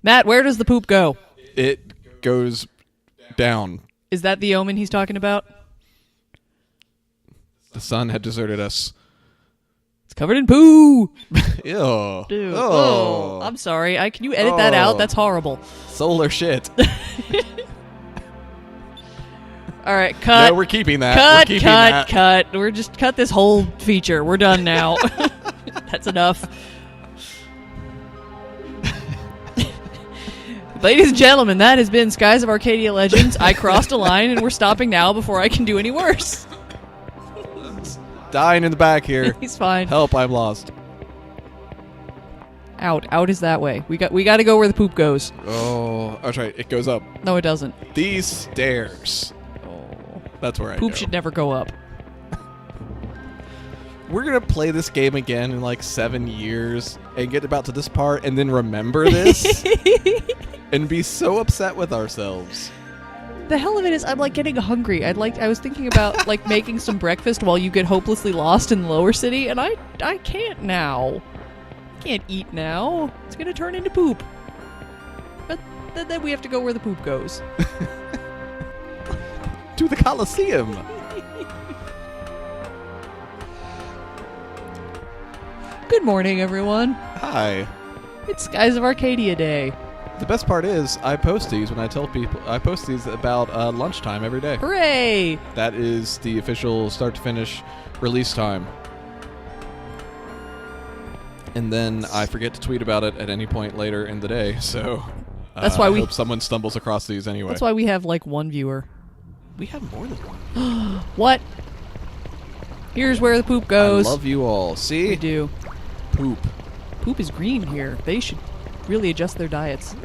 Matt, where does the poop go? It goes down. Is that the omen he's talking about? The sun had deserted us. It's covered in poo. Ew. Dude. Oh. I'm sorry. Can you edit that out? That's horrible. Solar shit. All right, cut. No, we're keeping that. Cut. We're just cut this whole feature. We're done now. That's enough. Ladies and gentlemen, that has been Skies of Arcadia Legends. I crossed a line, and we're stopping now before I can do any worse. Dying in the back here. He's fine. Help, I'm lost. Out is that way. We got to go where the poop goes. Oh, that's right. It goes up. No, it doesn't. These stairs. Oh. That's where I go. Poop should never go up. We're going to play this game again in like 7 years and get about to this part and then remember this and be so upset with ourselves. The hell of it is, I'm like getting hungry. I was thinking about like making some breakfast while you get hopelessly lost in the lower city, and I can't now. Can't eat now. It's gonna turn into poop. But then we have to go where the poop goes. To the Coliseum. Good morning, everyone. Hi. It's Skies of Arcadia Day. The best part is I post these when I tell people I post these about lunchtime every day. Hooray! That is the official start to finish release time. And then I forget to tweet about it at any point later in the day, so that's why I hope someone stumbles across these anyway. That's why we have like one viewer. We have more than one. What? Here's where the poop goes. I love you all. See? We do. Poop. Poop is green here. They should really adjust their diets.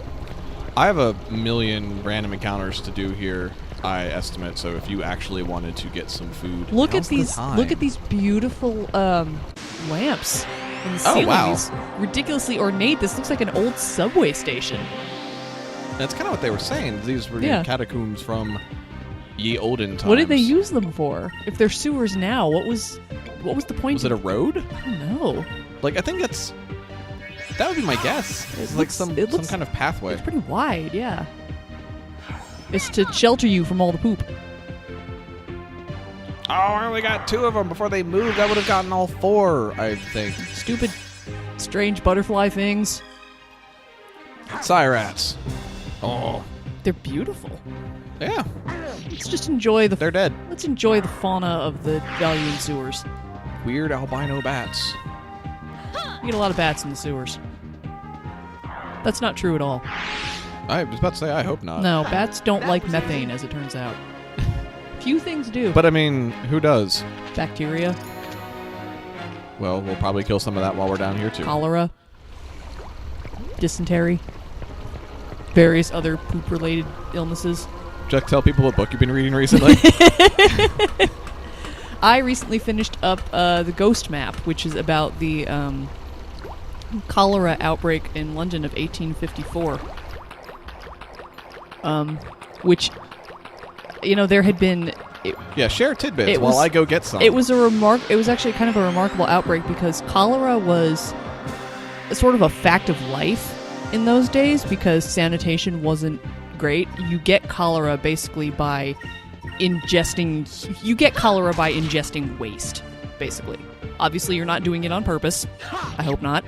I have a million random encounters to do here, I estimate. So if you actually wanted to get some food, look now's at these. the time. Look at these beautiful lamps in the ceiling. Oh, wow. These ridiculously ornate. This looks like an old subway station. That's kind of what they were saying. These were catacombs from ye olden times. What did they use them for? If they're sewers now, what was the point? Was it a road? I don't know. Like, I think that would be my guess. It's like some kind of pathway. It's pretty wide, yeah. It's to shelter you from all the poop. Oh, I only got 2 of them before they moved. I would have gotten all 4, I think. Stupid, strange butterfly things. Sirats. Oh. They're beautiful. Yeah. Let's just enjoy They're dead. Let's enjoy the fauna of the Valiant sewers. Weird albino bats. You get a lot of bats in the sewers. That's not true at all. I was about to say, I hope not. No, bats don't like methane, as it turns out. Few things do. But I mean, who does? Bacteria. Well, we'll probably kill some of that while we're down here, too. Cholera. Dysentery. Various other poop-related illnesses. Just tell people what book you've been reading recently. I recently finished up the Ghost Map, which is about the cholera outbreak in London of 1854. Which, there had been... share tidbits while I go get some. It was actually kind of a remarkable outbreak because cholera was sort of a fact of life in those days because sanitation wasn't great. You get cholera basically by ingesting waste, basically. Obviously, you're not doing it on purpose. I hope not.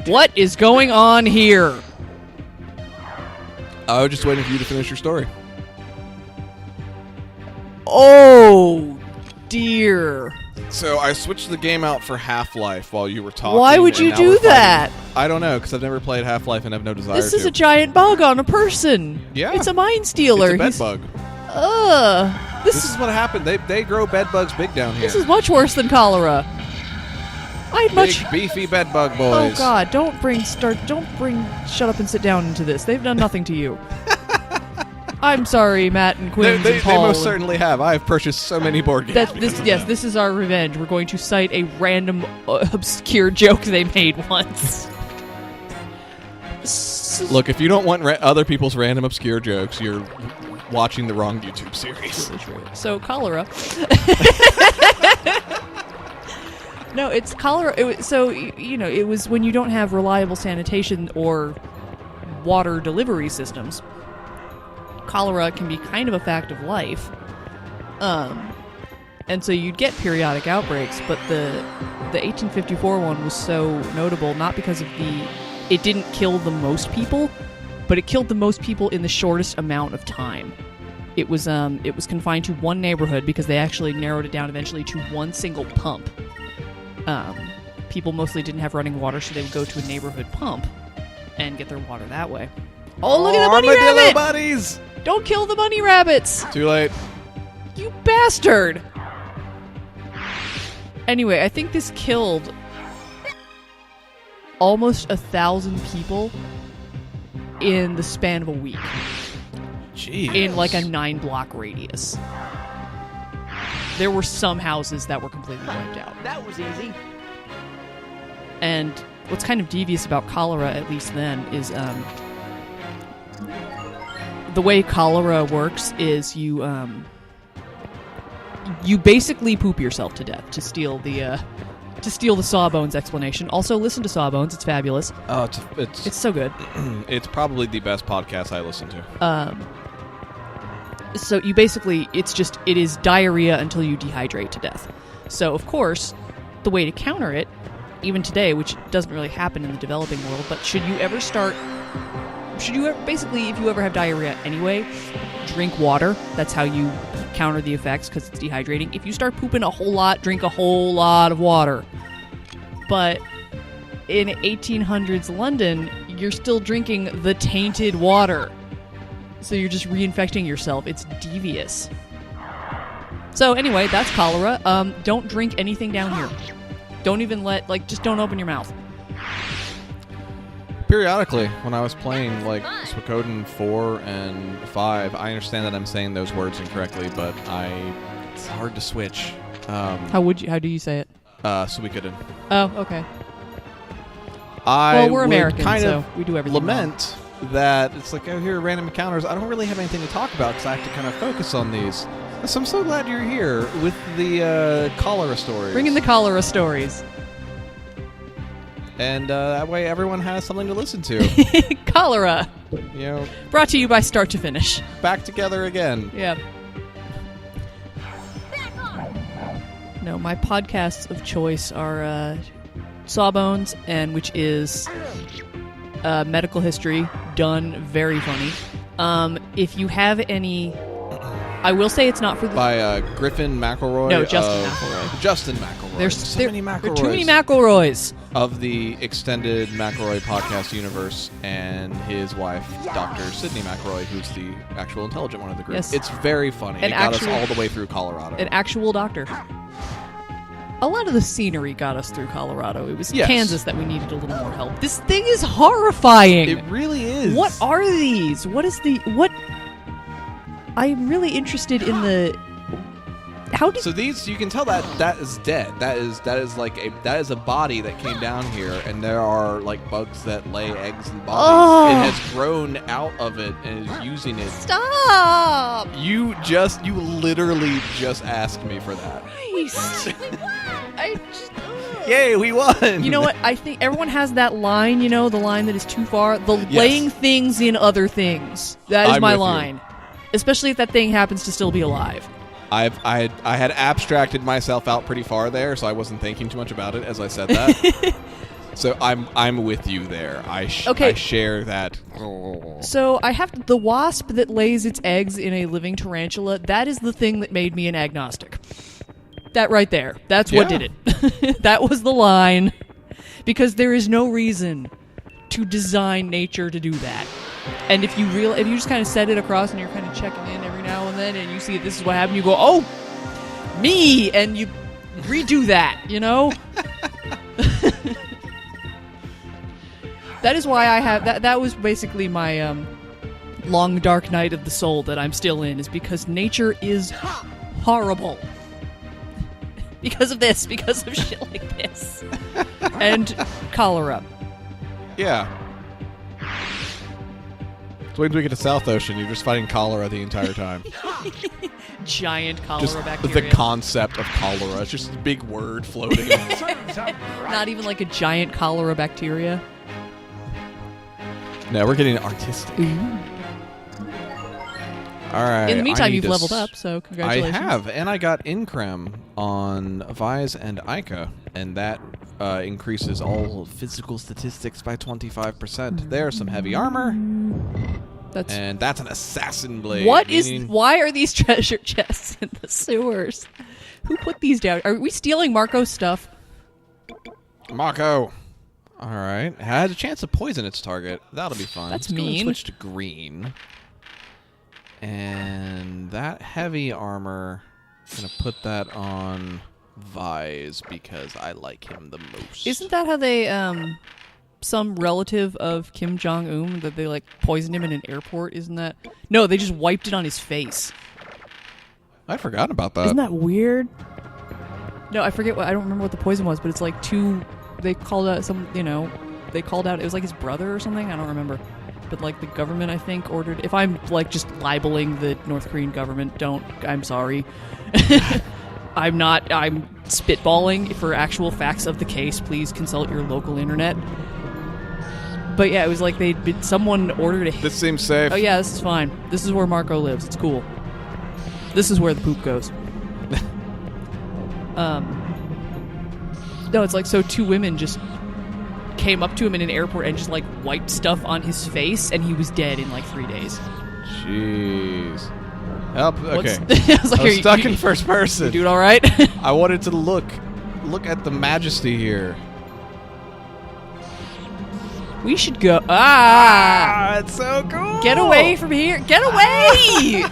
What is going on here? I was just waiting for you to finish your story. Oh, dear. So I switched the game out for Half-Life while you were talking. Why would you do that? I don't know, because I've never played Half-Life and have no desire to. This is a giant bug on a person. Yeah. It's a mind stealer. It's a bed bug. This is what happened. They grow bed bugs big down here. This is much worse than cholera. Big, beefy bed bug boys. Oh, God. Don't bring Shut Up and Sit Down into this. They've done nothing to you. I'm sorry, Matt and Quinn and Paul. They most certainly have. I have purchased so many board games. This is our revenge. We're going to cite a random obscure joke they made once. Look, if you don't want other people's random obscure jokes, you're watching the wrong YouTube series. So, cholera. No, it's cholera. It was when you don't have reliable sanitation or water delivery systems. Cholera can be kind of a fact of life. And so you'd get periodic outbreaks, but the 1854 one was so notable not because of it didn't kill the most people, but it killed the most people in the shortest amount of time. It was confined to one neighborhood because they actually narrowed it down eventually to one single pump. People mostly didn't have running water, so they would go to a neighborhood pump and get their water that way. Oh, look at the bunny armadillo rabbit! buddies! Don't kill the bunny rabbits! Too late. You bastard! Anyway, I think this killed almost 1,000 people in the span of a week. Jeez. In like a 9-block radius. There were some houses that were completely wiped out. That was easy. And what's kind of devious about cholera, at least then, is the way cholera works is you basically poop yourself to death, to steal the Sawbones explanation. Also, listen to Sawbones; it's fabulous. Oh, It's so good. It's probably the best podcast I listen to. So you basically, it is diarrhea until you dehydrate to death. So, of course, the way to counter it, even today, which doesn't really happen in the developing world, but if you ever have diarrhea anyway, drink water. That's how you counter the effects, because it's dehydrating. If you start pooping a whole lot, drink a whole lot of water. But in 1800s London, you're still drinking the tainted water. So you're just reinfecting yourself. It's devious. So anyway, that's cholera. Don't drink anything down here. Don't even just don't open your mouth. Periodically, when I was playing like Suikoden 4 and 5, I understand that I'm saying those words incorrectly, but it's hard to switch. How do you say it? Suikoden. Oh, okay. We're We're American, kind so of we do everything lament that it's like, oh, here are random encounters. I don't really have anything to talk about because I have to kind of focus on these. So I'm so glad you're here with the cholera stories. Bring in the cholera stories. And that way everyone has something to listen to. Cholera. You know, Brought to you by Start to Finish. back together again. Yeah. No, my podcasts of choice are Sawbones, which is medical history, done very funny. If you have any... I will say it's not for the... By Griffin McElroy. No, Justin McElroy. Justin McElroy. There's so many McElroys. There are too many McElroys. Of the extended McElroy podcast universe, and his wife, Dr. Sydney McElroy, who's the actual intelligent one of the group. Yes. It's very funny. It got us all the way through Colorado. An actual doctor. A lot of the scenery got us through Colorado. It was Yes. Kansas that we needed a little more help. This thing is horrifying. It really is. What are these? What? I'm really interested in the... How did... So these, you can tell that is dead. That is a body that came down here, and there are like bugs that lay eggs in bodies. Oh. It has grown out of it and is using it. Stop! You literally just asked me for that. Christ. I just... Yay, we won! You know what? I think everyone has that line, the line that is too far. The Yes. laying things in other things. That is I'm my with you. line. Especially if that thing happens to still be alive. I had abstracted myself out pretty far there, so I wasn't thinking too much about it as I said that. So I'm with you there. I share that. So I have the wasp that lays its eggs in a living tarantula. That is the thing that made me an agnostic. That right there. That's what Yeah. did it. That was the line. Because there is no reason to design nature to do that. And if you just kind of set it across and you're kind of checking in every now and then and you see this is what happened, you go, oh, me! And you redo that, That is why I have... That was basically my long dark night of the soul that I'm still in, is because nature is horrible. Because of this, because of shit like this. And cholera. Yeah. So wait until we get to South Ocean, you're just fighting cholera the entire time. Giant cholera Just bacteria. the concept of cholera. It's just a big word floating. Not even like a giant cholera bacteria. No, we're getting artistic. Ooh. All right. In the meantime, I need you've to leveled up, so congratulations. I have, and I got Increm on Vise and Ica, and that increases all physical statistics by 25%. There's some heavy armor, and that's an assassin blade. Why are these treasure chests in the sewers? Who put these down? Are we stealing Marco's stuff? Marco. All right. It has a chance to poison its target. That'll be fun. That's Let's go and mean. switch to green. And that heavy armor, I'm going to put that on Vise because I like him the most. Isn't that how they, some relative of Kim Jong-un, that they, like, poisoned him in an airport? Isn't that... No, they just wiped it on his face. I forgot about that. Isn't that weird? No, I forget I don't remember what the poison was, but it's like they called out they called out, it was like his brother or something, I don't remember. But like the government, I think, ordered, if I'm like just libeling the North Korean government, I'm sorry. I'm spitballing for actual facts of the case. Please consult your local internet. But yeah, it was like someone ordered This seems safe. Oh yeah, this is fine. This is where Marco lives. It's cool. This is where the poop goes. No, it's like, so two women just came up to him in an airport and just like wiped stuff on his face, and he was dead in like 3 days. Jeez. Help. Okay. I was like, I'm stuck in first person. You doing all right? I wanted to look at the majesty here. We should go. It's so cool. Get away from here! Get away!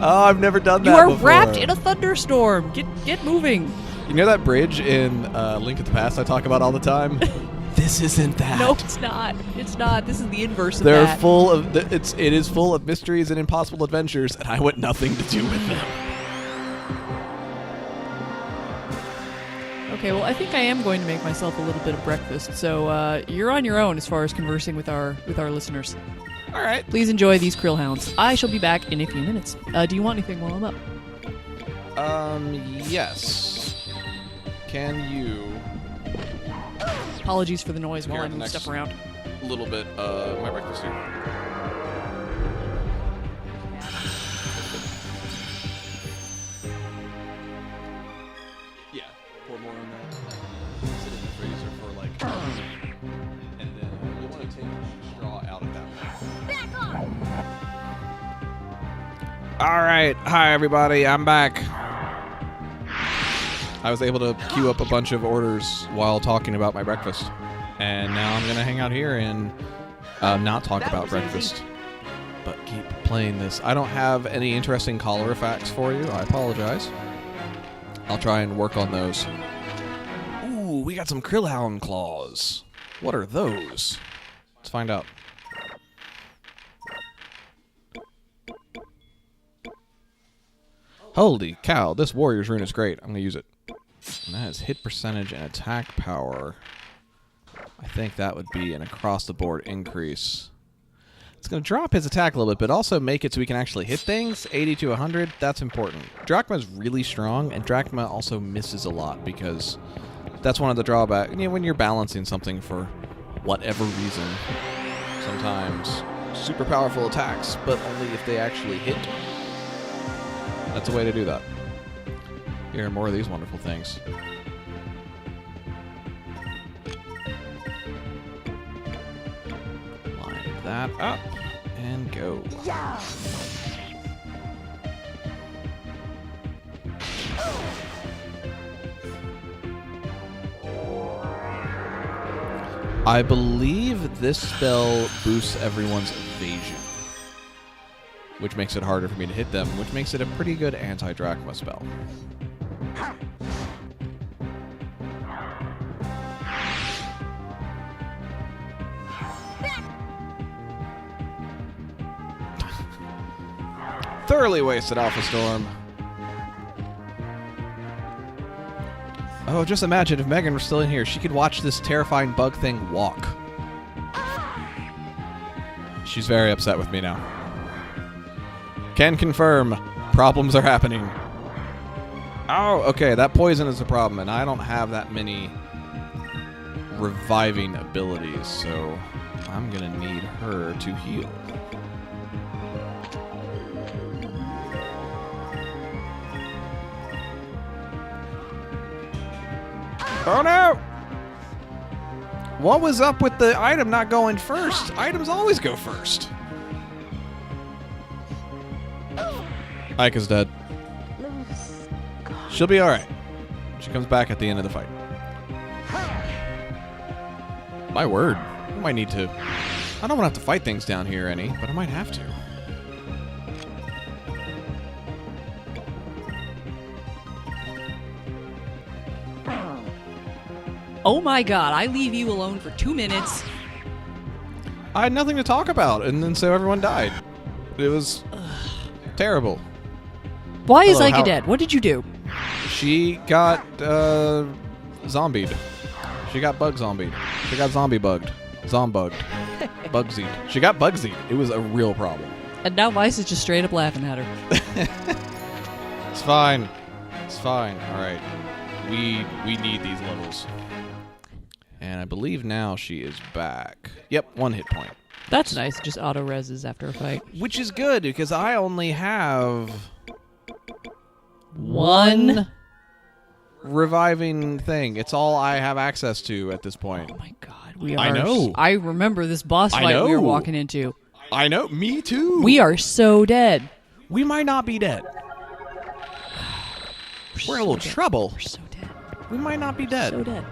I've never done that You are before. wrapped in a thunderstorm. Get moving. You know that bridge in Link to the Past I talk about all the time? This isn't that. Nope, it's not. It's not. This is the inverse of They're that. full of. It is full of mysteries and impossible adventures, and I want nothing to do with them. Okay, well, I think I am going to make myself a little bit of breakfast. So you're on your own as far as conversing with our listeners. All right. Please enjoy these krill hounds. I shall be back in a few minutes. Do you want anything while I'm up? Yes. Can you? Apologies for the noise while Here, I move next stuff around. Little bit of my breakfast here. Yeah, pour more on that. Sit in the freezer for like, and then you want to take the straw out of that. Back on. All right, hi everybody, I'm back. I was able to queue up a bunch of orders while talking about my breakfast. And now I'm going to hang out here and not talk about breakfast, but keep playing this. I don't have any interesting cholera facts for you. I apologize. I'll try and work on those. Ooh, we got some krillhound claws. What are those? Let's find out. Holy cow, this warrior's rune is great. I'm going to use it. And that is hit percentage and attack power. I think that would be an across-the-board increase. It's going to drop his attack a little bit, but also make it so we can actually hit things. 80 to 100, that's important. Drachma's really strong, and Drachma also misses a lot because that's one of the drawbacks. You know, when you're balancing something for whatever reason, sometimes super powerful attacks, but only if they actually hit. That's a way to do that. Here are more of these wonderful things. Line that up and go. Yeah. I believe this spell boosts everyone's evasion, which makes it harder for me to hit them, which makes it a pretty good anti-Drachma spell. Thoroughly wasted Alpha Storm. Oh, just imagine if Megan were still in here. She could watch this terrifying bug thing walk. She's very upset with me now. Can confirm. Problems are happening. Oh, okay. That poison is a problem, and I don't have that many reviving abilities, so I'm going to need her to heal. Oh, no! What was up with the item not going first? Items always go first. Ika's dead. She'll be alright. She comes back at the end of the fight. My word. I might need to... I don't want to have to fight things down here any, but I might have to. Oh my god, I leave you alone for 2 minutes. I had nothing to talk about, and then so everyone died. It was terrible. Why is Hello, Ika dead? What did you do? She got zombied. She got bug zombied. She got zombie bugged. Zombugged. Bugsied. She got bugsied. It was a real problem. And now Vice is just straight up laughing at her. It's fine. It's fine. All right. We need these levels. And I believe now she is back. Yep, 1 hit point. That's nice. Just auto-reses after a fight. Which is good, because I only have... One reviving thing. It's all I have access to at this point. Oh my god, we are... I know. I remember this boss fight we were walking into. I know. Me too. We are so dead. We might not be dead. We're in a little trouble. We're so dead. We might not be dead. So dead.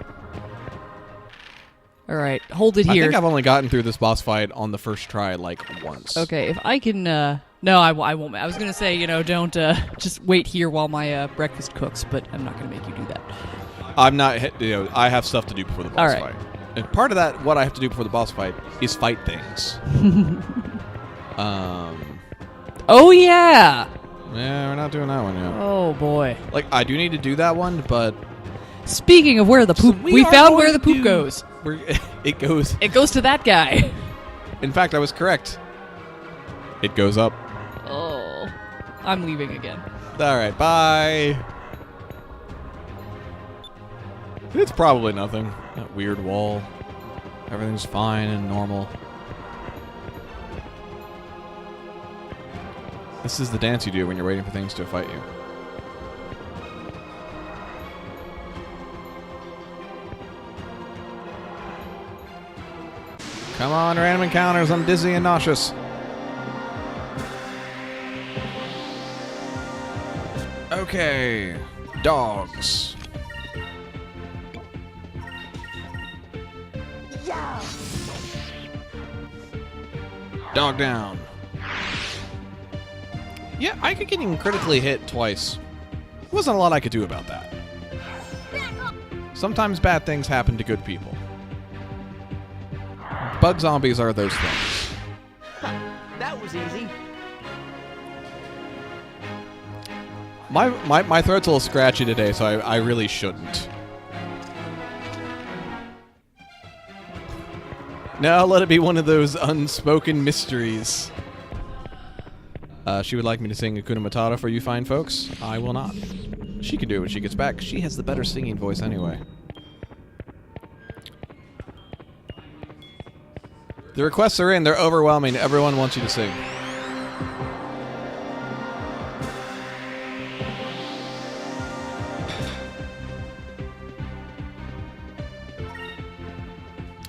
All right, hold it I here. think I've only gotten through this boss fight on the first try like once. Okay, if I can... No, I won't. I was going to say, don't just wait here while my breakfast cooks, but I'm not going to make you do that. I'm not... I have stuff to do before the boss All right. fight. And part of that, what I have to do before the boss fight, is fight things. Oh, yeah! Yeah, we're not doing that one yet. Oh, boy. Like, I do need to do that one, but... Speaking of where the poop... we found where the poop goes. It goes... It goes to that guy. In fact, I was correct. It goes up. Oh. I'm leaving again. All right, bye. It's probably nothing. That weird wall. Everything's fine and normal. This is the dance you do when you're waiting for things to fight you. Come on, random encounters. I'm dizzy and nauseous. Okay. Dogs. Dog down. Yeah, I could get him critically hit twice. Wasn't a lot I could do about that. Sometimes bad things happen to good people. Bug zombies are those things. That was easy. My throat's a little scratchy today, so I really shouldn't. Now let it be one of those unspoken mysteries. She would like me to sing Hakuna Matata for you fine folks. I will not. She can do it when she gets back. She has the better singing voice anyway. The requests are in. They're overwhelming. Everyone wants you to sing.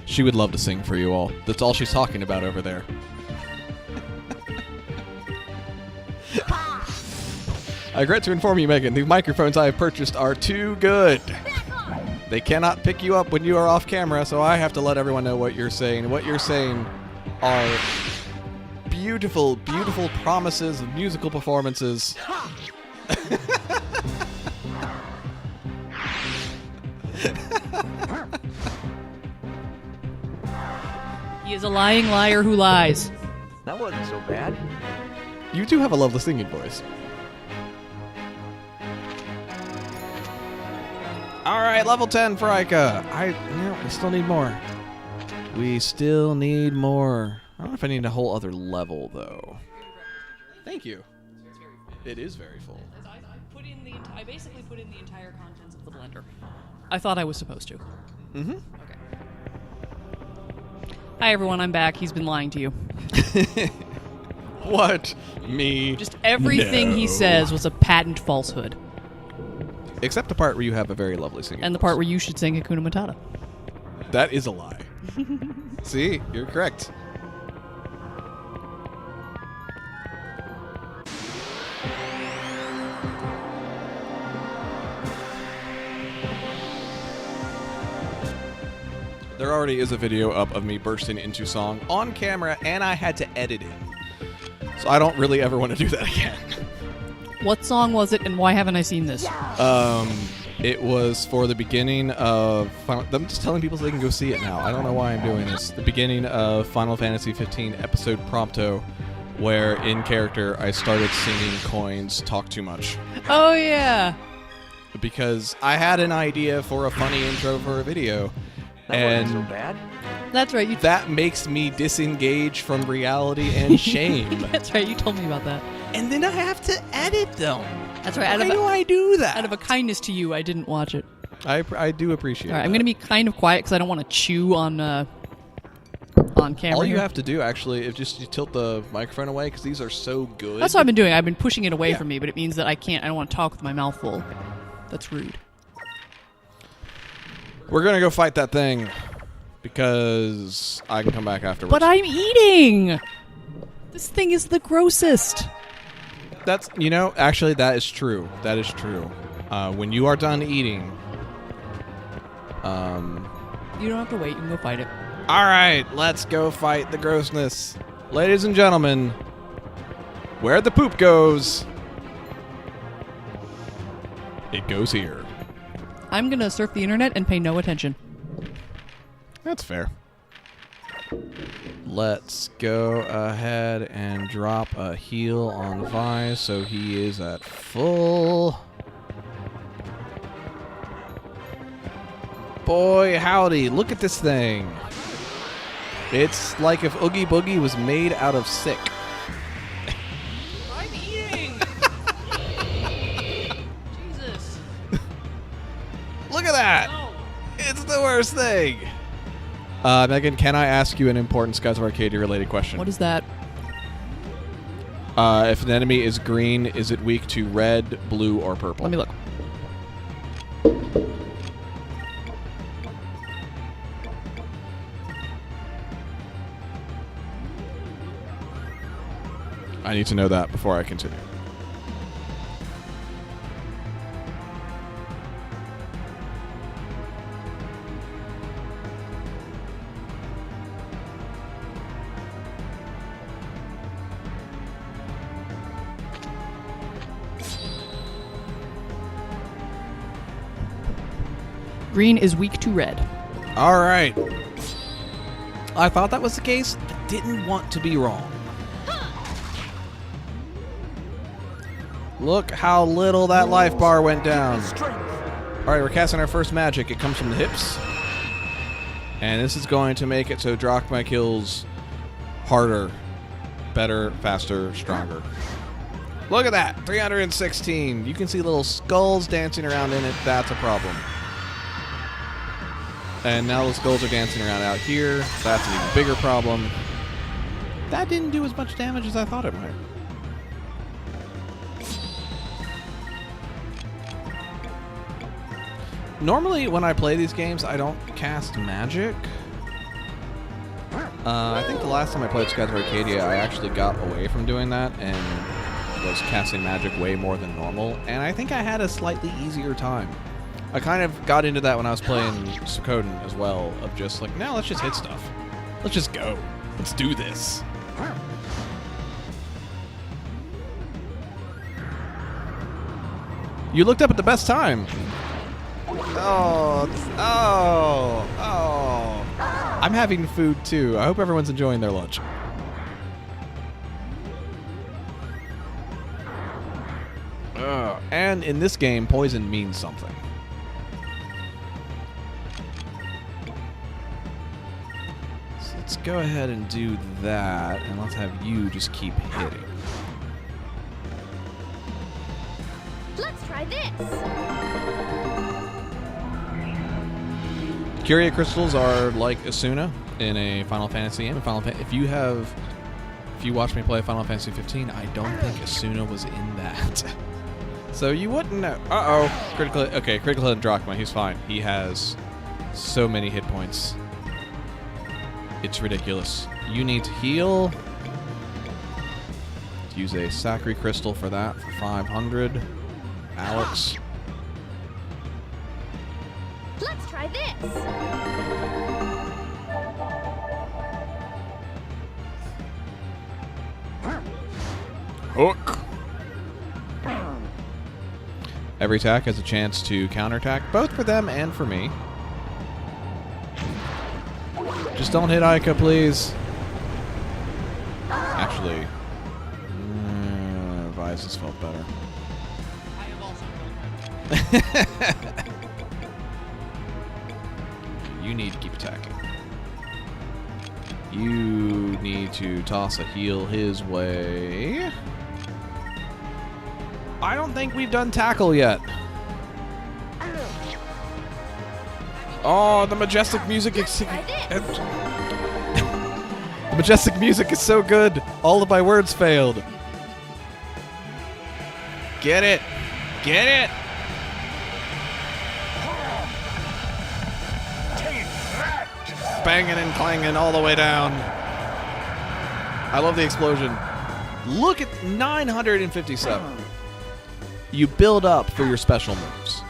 She would love to sing for you all. That's all she's talking about over there. I regret to inform you, Megan, the microphones I have purchased are too good. They cannot pick you up when you are off camera, so I have to let everyone know what you're saying. What you're saying are beautiful, beautiful promises of musical performances. He is a lying liar who lies. That wasn't so bad. You do have a lovely singing voice. All right, level 10 for Ika. We still need more. We still need more. I don't know if I need a whole other level, though. Thank you. It is very full. I basically put in the entire contents of the blender. I thought I was supposed to. Mm-hmm. Okay. Hi everyone, I'm back. He's been lying to you. What? Me? Just everything he No. says was a patent falsehood. Except the part where you have a very lovely singing And the voice. part where you should sing Hakuna Matata. That is a lie. See? You're correct. There already is a video up of me bursting into song on camera, and I had to edit it. So I don't really ever want to do that again. What song was it, and why haven't I seen this? It was for the beginning of I'm just telling people so they can go see it now. I don't know why I'm doing this. The beginning of Final Fantasy 15 episode Prompto, where in character I started singing Coins Talk Too Much. Oh, yeah. Because I had an idea for a funny intro for a video. That And wasn't so bad. That's right. You that makes me disengage from reality and shame. That's right. You told me about that. And then I have to edit them. That's right. Why do I do that? Out of a kindness to you, I didn't watch it. I do appreciate All right, that. I'm going to be kind of quiet because I don't want to chew on camera. All you here. have to do, actually, is just you tilt the microphone away, because these are so good. That's what I've been doing. I've been pushing it away Yeah. from me, but it means that I don't want to talk with my mouth full. That's rude. We're going to go fight that thing, because I can come back afterwards. But I'm eating! This thing is the grossest. That's, actually, that is true. That is true. When you are done eating... You don't have to wait. You can go fight it. All right, let's go fight the grossness. Ladies and gentlemen, where the poop goes, it goes here. I'm going to surf the internet and pay no attention. That's fair. Let's go ahead and drop a heal on Vi so he is at full. Boy, howdy, look at this thing. It's like if Oogie Boogie was made out of sick. I'm eating! Jesus. Look at that! No. It's the worst thing! Megan, can I ask you an important Skies of Arcadia related question? What is that? If an enemy is green, is it weak to red, blue, or purple? Let me look. I need to know that before I continue. Green is weak to red. All right. I thought that was the case, but didn't want to be wrong. Look how little that life bar went down. Strength. All right, we're casting our first magic. It comes from the hips. And this is going to make it so Drock my kills harder, better, faster, stronger. Look at that, 316. You can see little skulls dancing around in it. That's a problem. And now the skulls are dancing around out here. That's an even bigger problem. That didn't do as much damage as I thought it might. Normally, when I play these games, I don't cast magic. I think the last time I played Skies of Arcadia, I actually got away from doing that and was casting magic way more than normal. And I think I had a slightly easier time. I kind of got into that when I was playing Suikoden as well, of just like, no, let's just hit stuff. Let's just go. Let's do this. You looked up at the best time. Oh. I'm having food too. I hope everyone's enjoying their lunch. And in this game, poison means something. So let's go ahead and do that, and let's have you just keep hitting. try this. Curia crystals are like Asuna in a Final Fantasy game. If you watch me play Final Fantasy 15, I don't think Asuna was in that. So you wouldn't know. Critical hit Drachma. He's fine. He has so many hit points. It's ridiculous. You need to heal. Use a Sacri Crystal for that for 500. Alex. Let's try this. Hook. Every attack has a chance to counterattack, both for them and for me. Just don't hit Ica, please. Actually, Vises felt better. I have also felt You need to keep attacking. You need to toss a heal his way. I don't think we've done tackle yet. Oh, the majestic music is... The majestic music is so good. All of my words failed. Get it. Get it. Banging and clanging all the way down. I love the explosion. Look at 957. You build up for your special moves.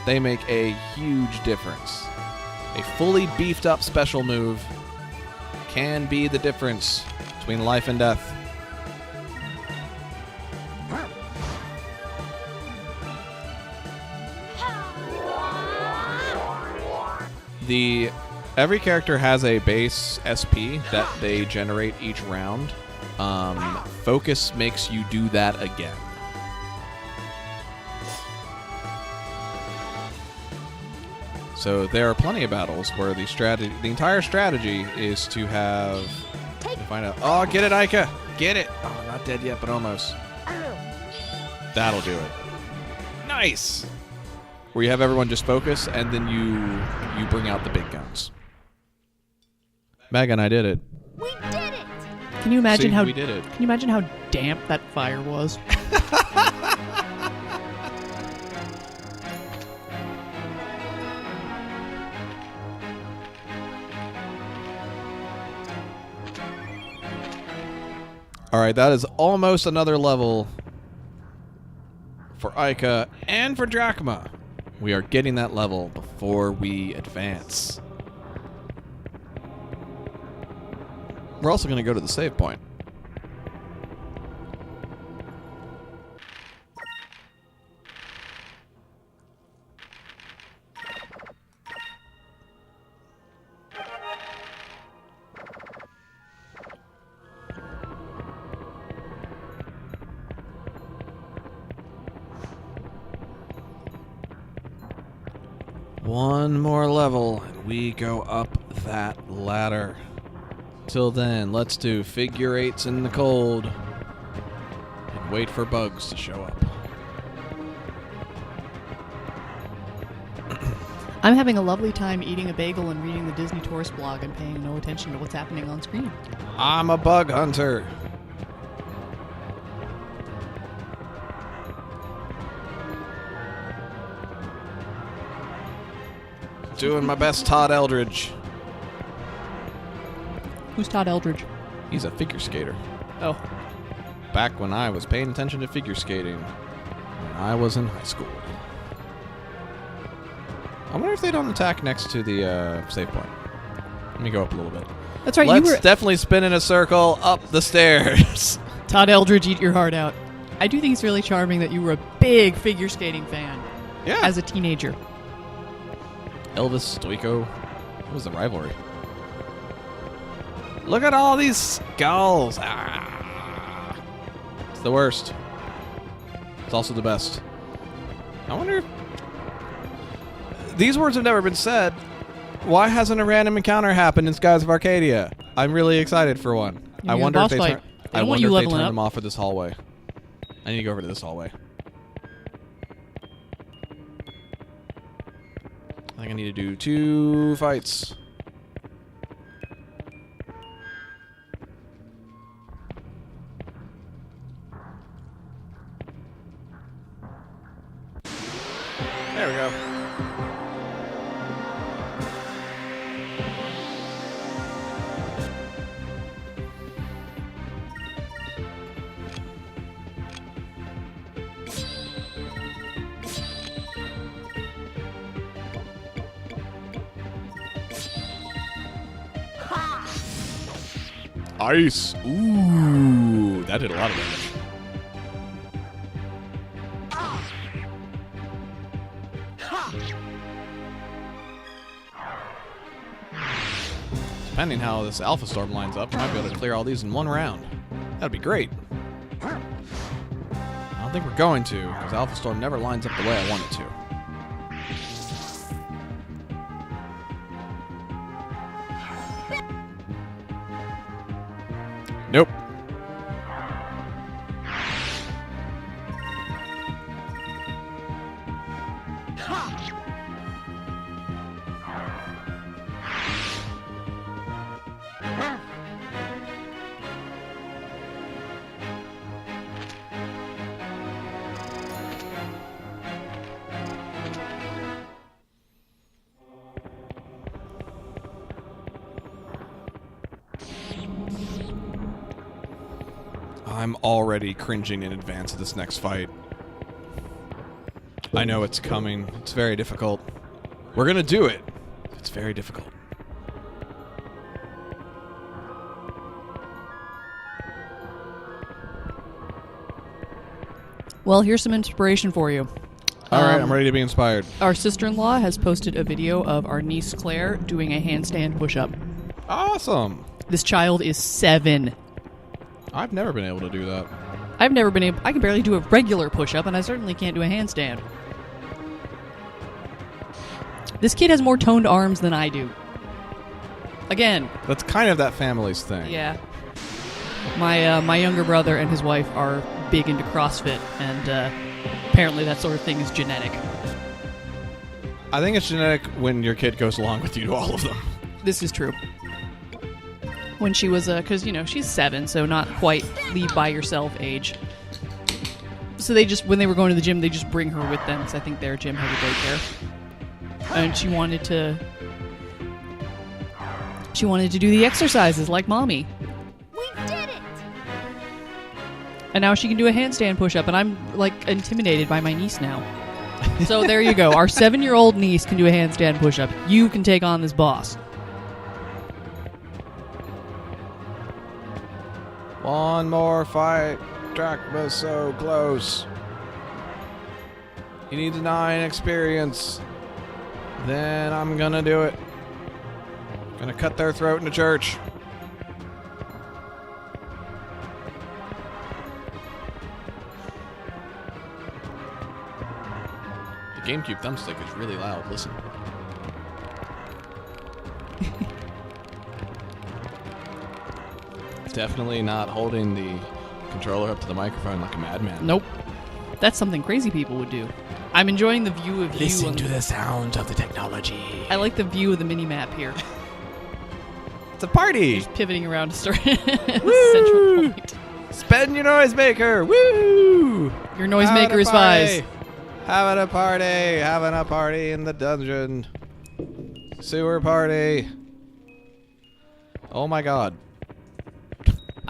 They make a huge difference. A fully beefed up special move can be the difference between life and death. Every character has a base SP that they generate each round. Focus makes you do that again. So there are plenty of battles where the entire strategy is to have find out. Oh, get it, Ica! Get it! Oh, not dead yet, but almost. That'll do it. Nice. Where you have everyone just focus, and then you bring out the big guns. Megan, I did it. We did it! Can you imagine See, how we did it. Can you imagine how damp that fire was? All right, that is almost another level for Ica and for Drachma. We are getting that level before we advance. We're also going to go to the save point. One more level, and we go up that ladder. Till then, let's do figure eights in the cold and wait for bugs to show up. I'm having a lovely time eating a bagel and reading the Disney Tourist blog and paying no attention to what's happening on screen. I'm a bug hunter. Doing my best, Todd Eldridge. Who's Todd Eldridge? He's a figure skater. Oh. Back when I was paying attention to figure skating when I was in high school. I wonder if they don't attack next to the save point. Let me go up a little bit. That's right, Let's you were... definitely spin in a circle up the stairs. Todd Eldridge, eat your heart out. I do think it's really charming that you were a big figure skating fan. Yeah. As a teenager. Elvis, Stoico. What was the rivalry? Look at all these skulls. Ah. It's the worst. It's also the best. I wonder if... These words have never been said. Why hasn't a random encounter happened in Skies of Arcadia? I'm really excited for one. I wonder if they turn... I wonder if they turn them off for this hallway. I need to go over to this hallway. I think I need to do 2 fights. There we go. Ice. Ooh, that did a lot of damage. Depending how this Alpha Storm lines up, I might be able to clear all these in 1 round. That'd be great. I don't think we're going to, because Alpha Storm never lines up the way I want it to. Nope. I'm already cringing in advance of this next fight. I know it's coming. It's very difficult. We're gonna do it. It's very difficult. Well, here's some inspiration for you. All right, I'm ready to be inspired. Our sister-in-law has posted a video of our niece Claire doing a handstand push-up. Awesome. This child is 7. I've never been able to do that. I've never been able... I can barely do a regular push-up, and I certainly can't do a handstand. This kid has more toned arms than I do. Again. That's kind of that family's thing. Yeah. My younger brother and his wife are big into CrossFit, and apparently that sort of thing is genetic. I think it's genetic when your kid goes along with you to all of them. This is true. When she was, because, you know, she's 7, so not quite leave by yourself age. So they just, when they were going to the gym, they just bring her with them, because I think their gym has a daycare. And she wanted to do the exercises like Mommy. We did it! And now she can do a handstand push-up, and I'm, like, intimidated by my niece now. So there you go. Our 7-year-old niece can do a handstand push-up. You can take on this boss. One more fight. Jack was so close. He needs 9 experience. Then I'm gonna do it. Gonna cut their throat in the church. The GameCube thumbstick is really loud. Listen. Definitely not holding the controller up to the microphone like a madman. Nope. That's something crazy people would do. I'm enjoying the view of you. Listen to the sounds of the technology. I like the view of the mini-map here. It's a party! Just pivoting around to start central point. Spin your noisemaker! Woo! Your noisemaker is Vise. Having a party in the dungeon. Sewer party. Oh my god.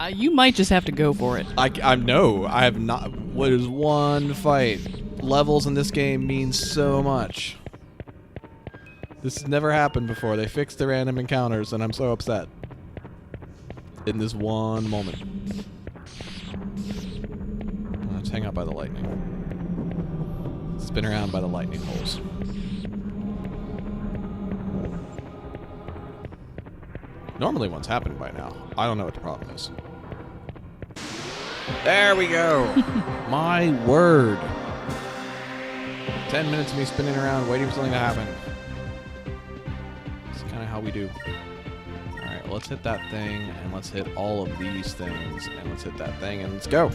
You might just have to go for it. I know. I have not. What is one fight? Levels in this game mean so much. This has never happened before. They fixed the random encounters, and I'm so upset. In this one moment. Let's hang out by the lightning. Spin around by the lightning holes. Normally one's happened by now. I don't know what the problem is. There we go. My word. 10 minutes of me spinning around, waiting for something to happen. It's kind of how we do. Alright, well, let's hit that thing, and let's hit all of these things, and let's hit that thing, and let's go.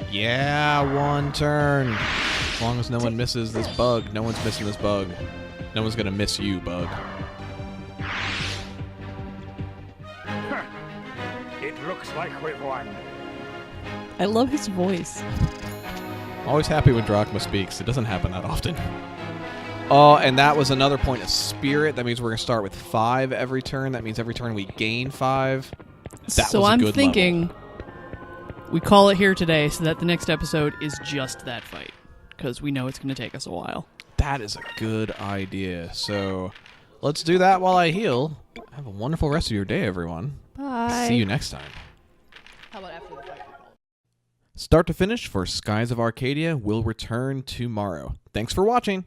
Yeah, one turn. As long as no one misses this bug, no one's missing this bug. No one's gonna miss you, bug. It looks like we've won. I love his voice. Always happy when Drachma speaks. It doesn't happen that often. Oh, and that was another point of spirit. That means we're going to start with 5 every turn. That means every turn we gain 5. So was a I'm good thinking level. we call it here today so that the next episode is just that fight. Because we know it's going to take us a while. That is a good idea. So let's do that while I heal. Have a wonderful rest of your day, everyone. Bye. See you next time. How about after the fight? Start to finish for Skies of Arcadia will return tomorrow. Thanks for watching.